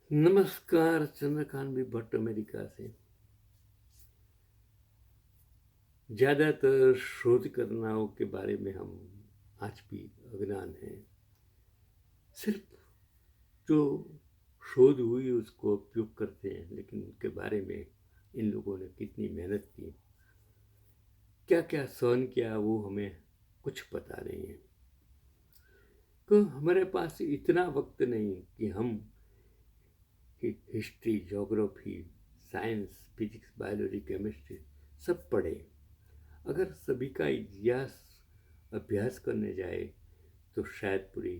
नमस्कार, चंद्रकांत भी भट्ट अमेरिका से। ज़्यादातर शोधकर्ताओं के बारे में हम आज भी अज्ञान हैं। सिर्फ जो शोध हुई उसको उपयोग करते हैं, लेकिन उनके बारे में इन लोगों ने कितनी मेहनत की, क्या क्या सहन किया, वो हमें कुछ पता नहीं है। तो हमारे पास इतना वक्त नहीं कि हम history, geography, science, physics, biology, chemistry सब पढ़े। अगर सभी का इतिहास अभ्यास करने जाए तो शायद पूरी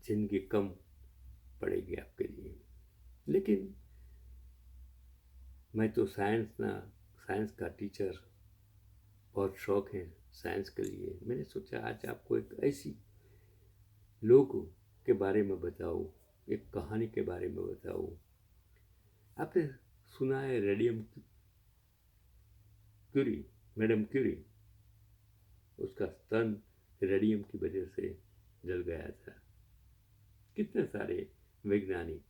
जिंदगी कम पड़ेगी आपके लिए। लेकिन मैं तो साइंस का टीचर, बहुत शौक है साइंस के लिए। मैंने सोचा आज आपको एक ऐसी लोग के बारे में बताऊं, एक कहानी के बारे में बताऊं। आपने सुना है रेडियम क्यूरी, मैडम क्यूरी, उसका स्तन रेडियम की वजह से जल गया था। कितने सारे वैज्ञानिक।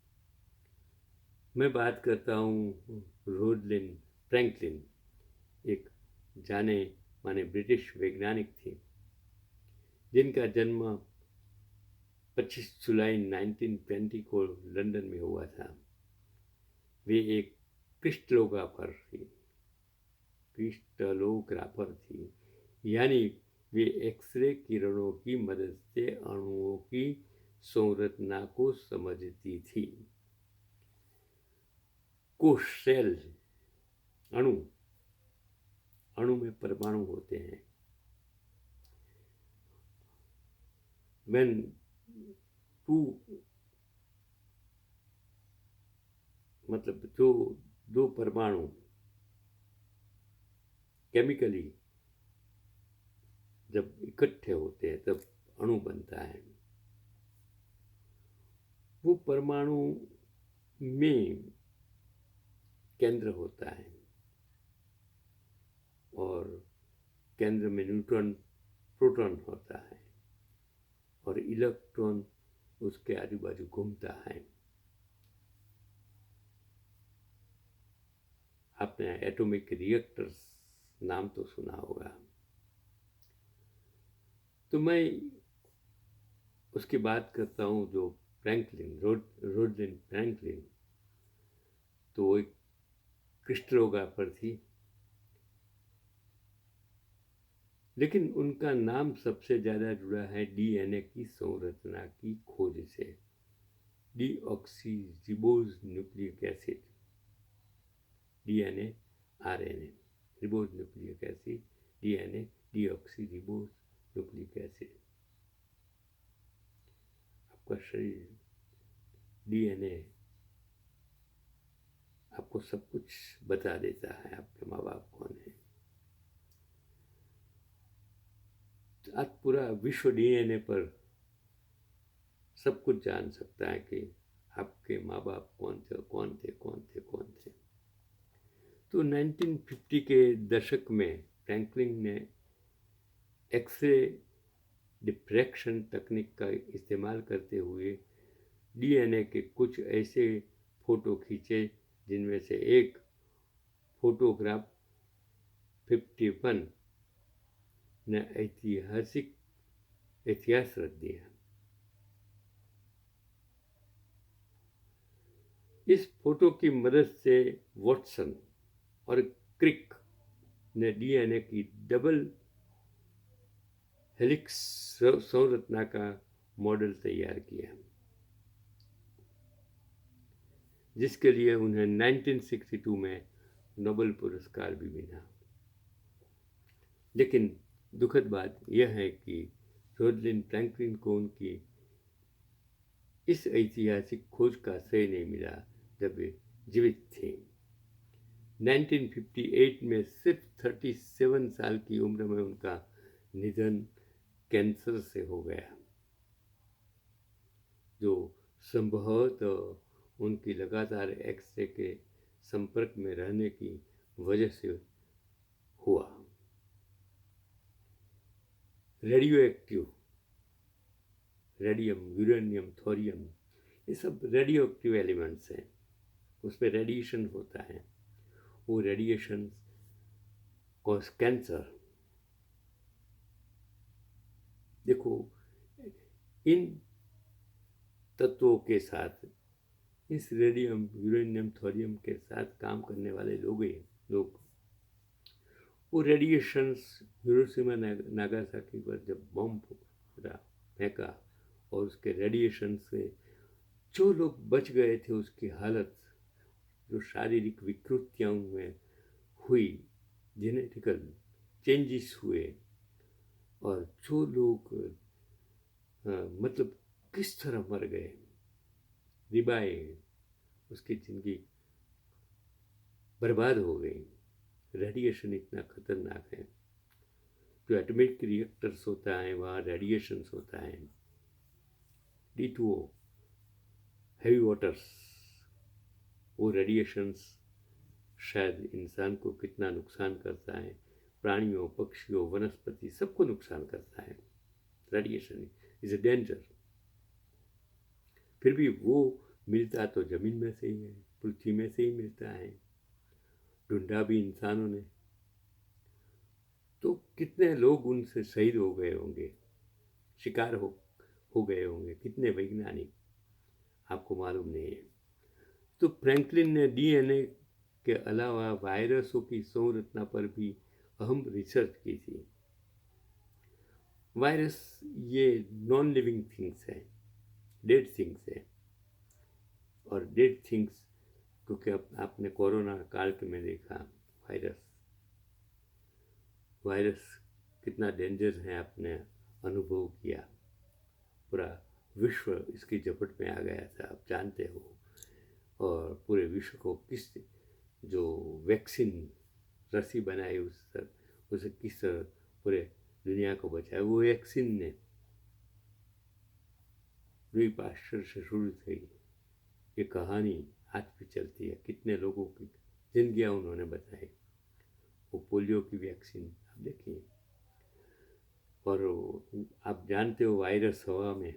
मैं बात करता हूँ रोजलिन फ्रैंकलिन, एक जाने माने ब्रिटिश वैज्ञानिक थे जिनका जन्म 25 जुलाई 1920 को लंदन में हुआ था। वे एक क्रिस्टलोग्राफर थी क्रिस्टलोग्राफर थी यानी वे एक्सरे किरणों की मदद से अणुओं की संरचना को समझती थी। कोश, सेल, अणु, अणु में परमाणु होते हैं। when टू मतलब जो दो परमाणु केमिकली जब इकट्ठे होते हैं तब अणु बनता है। वो परमाणु में केंद्र होता है और केंद्र में न्यूट्रॉन प्रोटॉन होता है और इलेक्ट्रॉन उसके आजू बाजू घूमता है। आपने एटॉमिक रिएक्टर्स नाम तो सुना होगा। तो मैं उसकी बात करता हूँ जो फ्रैंकलिन, रोजलिन फ्रैंकलिन। तो वो एक क्रिस्टलोग्राफर थी, लेकिन उनका नाम सबसे ज़्यादा जुड़ा है डीएनए की संरचना की खोज से। Deoxyribose nucleic acid, DNA, RNA, ribose nucleic acid, DNA, deoxyribose nucleic acid. आपका शरीर, डीएनए आपको सब कुछ बता देता है, आपके माँ बाप कौन है। आज पूरा विश्व डीएनए पर सब कुछ जान सकता है कि आपके माँ बाप कौन थे, कौन थे, कौन थे, कौन थे। तो 1950 के दशक में फ्रैंकलिन ने एक्सरे डिफ्रैक्शन तकनीक का इस्तेमाल करते हुए डीएनए के कुछ ऐसे फोटो खींचे जिनमें से एक फोटोग्राफ 51 ने ऐतिहासिक इतिहास रच दिया। इस फोटो की मदद से वॉटसन और क्रिक ने डीएनए की डबल हेलिक्स संरचना का मॉडल तैयार किया, जिसके लिए उन्हें 1962 में नोबेल पुरस्कार भी मिला। लेकिन दुखद बात यह है कि रोजलिन फ्रैंकलिन को उनकी इस ऐतिहासिक खोज का श्रेय नहीं मिला जब वे जीवित थे। 1958 में सिर्फ 37 साल की उम्र में उनका निधन कैंसर से हो गया, जो संभवतः उनकी लगातार एक्सरे के संपर्क में रहने की वजह से हुआ। Radio active, radium, uranium, thorium, ये सब रेडियो एक्टिव एलिमेंट्स हैं, उसमें रेडिएशन होता है, वो रेडिएशन कॉज कैंसर। देखो, इन तत्वों के साथ, इस रेडियम, यूरेनियम, थोरियम के साथ काम करने वाले लोग वो रेडिएशंस हिरोशिमा नागासाकी पर जब बॉम्ब फेंका और उसके रेडिएशन से जो लोग बच गए थे उसकी हालत, जो शारीरिक विकृतियाँ में हुई, जेनेटिकल चेंजेस हुए, और जो लोग मतलब किस तरह मर गए, रिबाए, उसकी जिंदगी बर्बाद हो गई। रेडिएशन इतना खतरनाक है। जो एटॉमिक रिएक्टर्स होता है वहाँ रेडिएशंस होता है, D2O, हैवी वाटर्स, वो रेडिएशंस शायद इंसान को कितना नुकसान करता है, प्राणियों, पक्षियों, वनस्पति सबको नुकसान करता है। Radiation is a danger. फिर भी वो मिलता तो जमीन में से ही है, पृथ्वी में से ही मिलता है, ढूंढा भी इंसानों ने। तो कितने लोग उनसे शहीद हो गए होंगे, शिकार हो गए होंगे, कितने वैज्ञानिक, आपको मालूम नहीं है। तो फ्रैंकलिन ने डीएनए के अलावा वायरसों की संरचना पर भी अहम रिसर्च की थी। वायरस ये नॉन लिविंग थिंग्स है, डेड थिंग्स है, और डेड थिंग्स, क्योंकि आपने कोरोना काल में देखा वायरस कितना डेंजर है, आपने अनुभव किया। पूरा विश्व इसकी झपट में आ गया था, आप जानते हो। और पूरे विश्व को किस जो वैक्सीन रसी बनाई उसे किस तरह पूरे दुनिया को बचाया, वो वैक्सीन ने लुई पास्चर से शुरू थी। ये कहानी आज भी चलती है, कितने लोगों की जिंदगियां उन्होंने बचाई। वो पोलियो की वैक्सीन आप देखिए। और आप जानते हो वायरस हवा में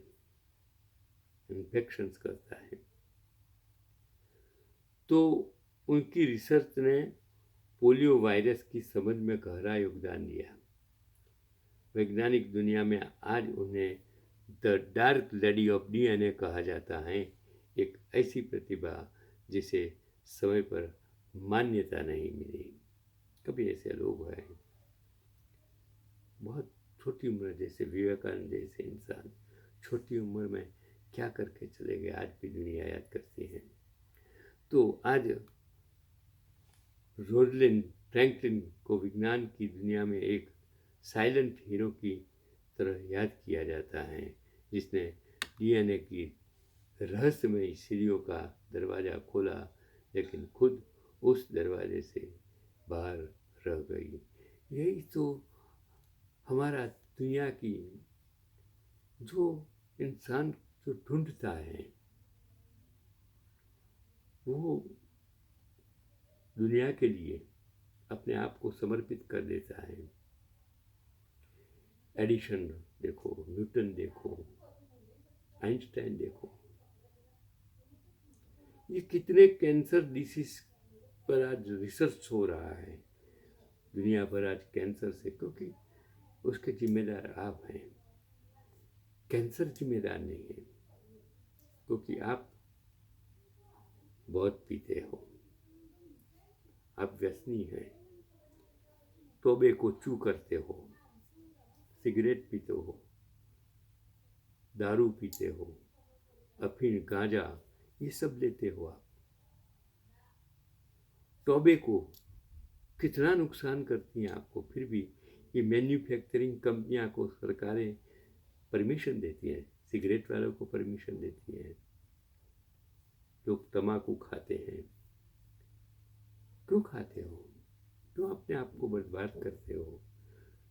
इन्फेक्शंस करता है। तो उनकी रिसर्च ने पोलियो वायरस की समझ में गहरा योगदान दिया। वैज्ञानिक दुनिया में आज उन्हें the dark lady of DNA कहा जाता है, एक ऐसी प्रतिभा जिसे समय पर मान्यता नहीं मिली। कभी ऐसे लोग हैं, बहुत छोटी उम्र, जैसे विवेकानंद जैसे इंसान छोटी उम्र में क्या करके चले गए, आज भी दुनिया याद करती है। तो आज रोजलिंड फ्रैंकलिन को विज्ञान की दुनिया में एक साइलेंट हीरो की तरह याद किया जाता है, जिसने डीएनए की रहस्यमय सीढ़ियों का दरवाज़ा खोला, लेकिन खुद उस दरवाजे से बाहर रह गई। यही तो हमारा दुनिया की, जो इंसान जो ढूंढता है वो दुनिया के लिए अपने आप को समर्पित कर देता है। एडिशन देखो, न्यूटन देखो, आइंस्टाइन देखो, ये कितने कैंसर डिसीज पर आज रिसर्च हो रहा है दुनिया भर आज कैंसर से, क्योंकि उसके जिम्मेदार आप हैं। कैंसर जिम्मेदार नहीं है, क्योंकि आप बहुत पीते हो, आप व्यसनी हैं, तोबे को चू करते हो, सिगरेट पीते हो, दारू पीते हो, अफीम, गांजा, ये सब लेते हो आप। तोबे को कितना नुकसान करती हैं आपको, फिर भी ये मैन्युफैक्चरिंग कंपनियां को सरकारें परमिशन देती हैं, सिगरेट वालों को परमिशन देती हैं, लोग तम्बाकू खाते हैं। क्यों खाते हो? क्यों अपने आप को बर्बाद करते हो?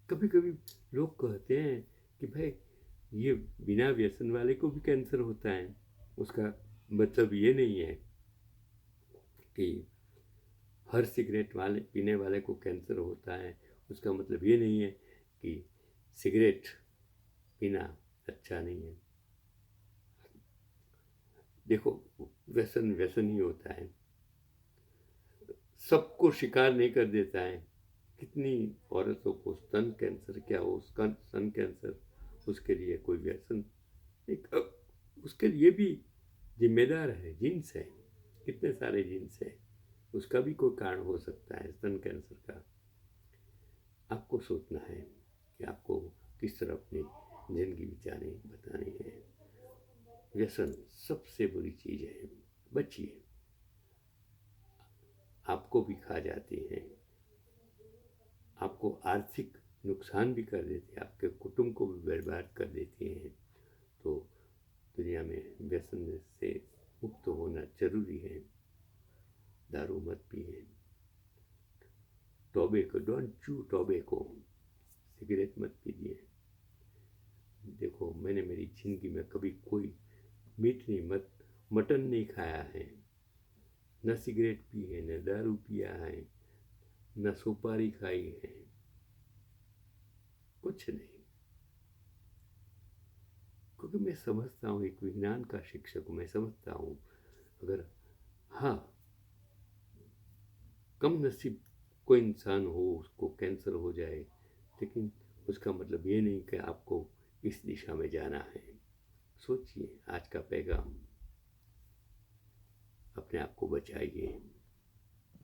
कभी कभी लोग कहते हैं कि भाई ये बिना व्यसन वाले को भी कैंसर होता है। उसका मतलब ये नहीं है कि हर सिगरेट वाले पीने वाले को कैंसर होता है। उसका मतलब ये नहीं है कि सिगरेट पीना अच्छा नहीं है। देखो, व्यसन व्यसन ही होता है, सबको शिकार नहीं कर देता है। कितनी औरतों को स्तन कैंसर, क्या हो स्तन कैंसर, उसके लिए कोई व्यसन एक, उसके लिए भी जिम्मेदार है जीन्स है, कितने सारे जीन्स है, उसका भी कोई कारण हो सकता है स्तन कैंसर का। आपको सोचना है कि आपको किस तरह अपनी जिंदगी बतानी है। व्यसन सबसे बुरी चीज है, बचिए। आपको भी खा जाती हैं, आपको आर्थिक नुकसान भी कर देती है, आपके कुटुंब को भी बर्बाद कर देती हैं। तो दुनिया में व्यसन से मुक्त होना जरूरी है। दारू मत पिए, टोबैको डोंट चू टोबैको, सिगरेट मत पीजिए। देखो, मैंने मेरी जिंदगी में कभी कोई मीट नहीं, मटन नहीं खाया है, न सिगरेट पी है, न दारू पिया है, न सुपारी खाई है, कुछ नहीं। क्योंकि मैं समझता हूँ, एक विज्ञान का शिक्षक हूँ, मैं समझता हूँ अगर, हाँ, कम नसीब कोई इंसान हो उसको कैंसर हो जाए, लेकिन उसका मतलब ये नहीं कि आपको इस दिशा में जाना है। सोचिए, आज का पैगाम, अपने आप को बचाइए।